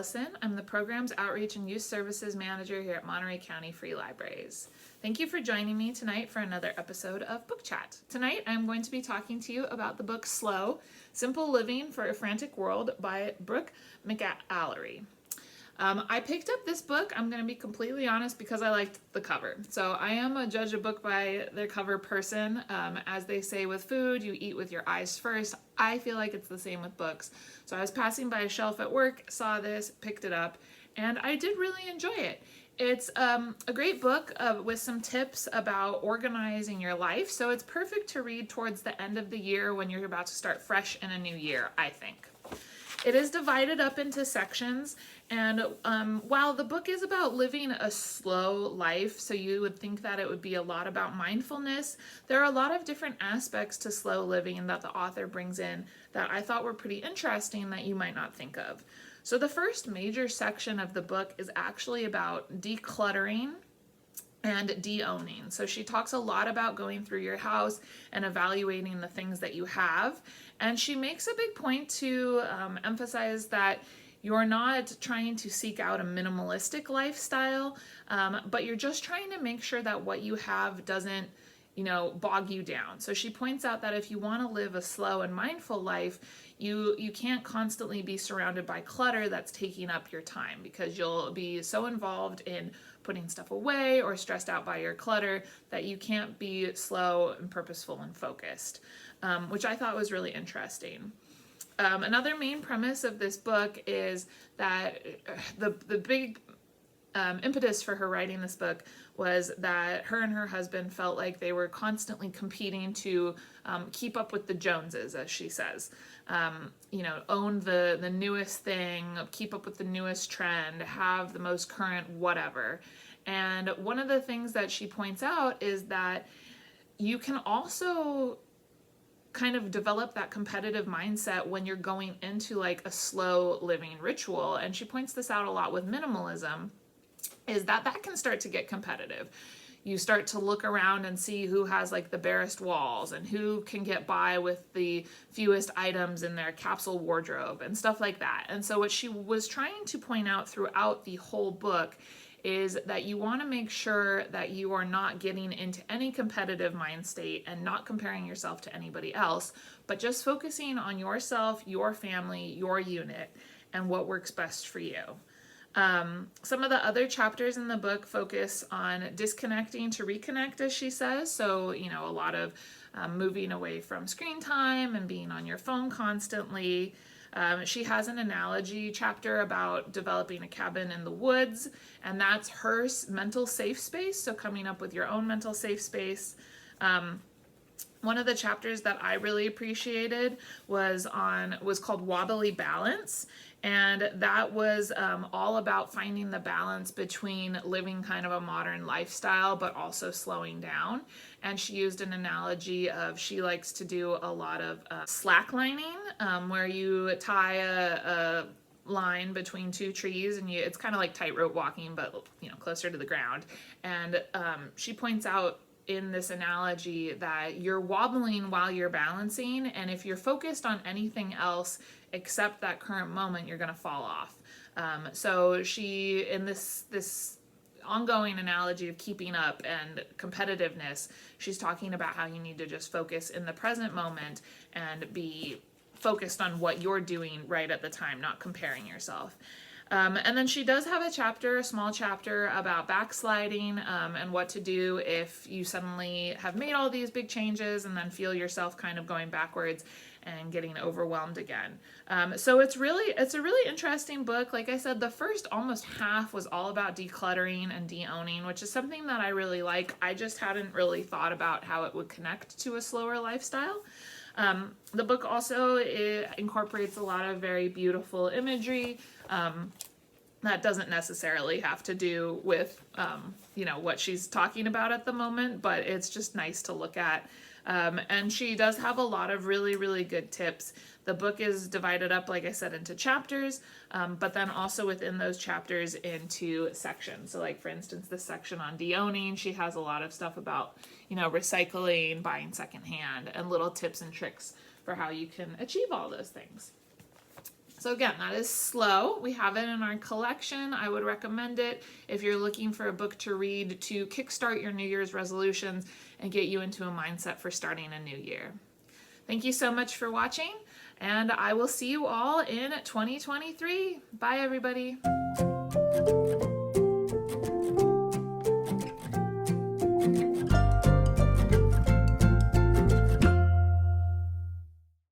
Allison. I'm the Programs Outreach and Youth Services Manager here at Monterey County Free Libraries. Thank you for joining me tonight for another episode of Book Chat. Tonight I'm going to be talking to you about the book Slow, Simple Living for a Frantic World by Brooke McAlary. I picked up this book, I'm going to be completely honest, because I liked the cover. So I am a judge a book by their cover person. As they say with food, you eat with your eyes first. I feel like it's the same with books. So I was passing by a shelf at work, saw this, picked it up, and I did really enjoy it. It's a great book with some tips about organizing your life. So it's perfect to read towards the end of the year when you're about to start fresh in a new year, I think. It is divided up into sections, and while the book is about living a slow life, so you would think that it would be a lot about mindfulness, there are a lot of different aspects to slow living that the author brings in that I thought were pretty interesting that you might not think of. So the first major section of the book is actually about decluttering and de-owning. So she talks a lot about going through your house and evaluating the things that you have. And she makes a big point to emphasize that you're not trying to seek out a minimalistic lifestyle, but you're just trying to make sure that what you have doesn't, bog you down. So she points out that if you want to live a slow and mindful life, you can't constantly be surrounded by clutter that's taking up your time, because you'll be so involved in putting stuff away or stressed out by your clutter that you can't be slow and purposeful and focused, which I thought was really interesting. Another main premise of this book is that the big impetus for her writing this book was that her and her husband felt like they were constantly competing to keep up with the Joneses, as she says. Own the newest thing, keep up with the newest trend, have the most current whatever. And one of the things that she points out is that you can also kind of develop that competitive mindset when you're going into like a slow living ritual. And she points this out a lot with minimalism, is that can start to get competitive. You start to look around and see who has like the barest walls and who can get by with the fewest items in their capsule wardrobe and stuff like that. And so what she was trying to point out throughout the whole book is that you want to make sure that you are not getting into any competitive mind state and not comparing yourself to anybody else, but just focusing on yourself, your family, your unit, and what works best for you. Some of the other chapters in the book focus on disconnecting to reconnect, as she says. So, a lot of moving away from screen time and being on your phone constantly. She has an analogy chapter about developing a cabin in the woods, and that's her mental safe space. So coming up with your own mental safe space. One of the chapters that I really appreciated was called Wobbly Balance. And that was all about finding the balance between living kind of a modern lifestyle, but also slowing down. And she used an analogy of, she likes to do a lot of slacklining, where you tie a line between two trees, and it's kind of like tightrope walking, but closer to the ground. And she points out in this analogy that you're wobbling while you're balancing, and if you're focused on anything else except that current moment, you're going to fall off. So she, in this ongoing analogy of keeping up and competitiveness, she's talking about how you need to just focus in the present moment and be focused on what you're doing right at the time, not comparing yourself. And then she does have a small chapter about backsliding and what to do if you suddenly have made all these big changes and then feel yourself kind of going backwards and getting overwhelmed again. So it's a really interesting book. Like I said, the first almost half was all about decluttering and de-owning, which is something that I really like. I just hadn't really thought about how it would connect to a slower lifestyle. The book also incorporates a lot of very beautiful imagery. That doesn't necessarily have to do with, what she's talking about at the moment, but it's just nice to look at. And she does have a lot of really, really good tips. The book is divided up, like I said, into chapters, but then also within those chapters into sections. So like, for instance, this section on de-owning, she has a lot of stuff about, recycling, buying secondhand, and little tips and tricks for how you can achieve all those things. So again, that is Slow. We have it in our collection. I would recommend it if you're looking for a book to read to kickstart your New Year's resolutions and get you into a mindset for starting a new year. Thank you so much for watching, and I will see you all in 2023. Bye, everybody.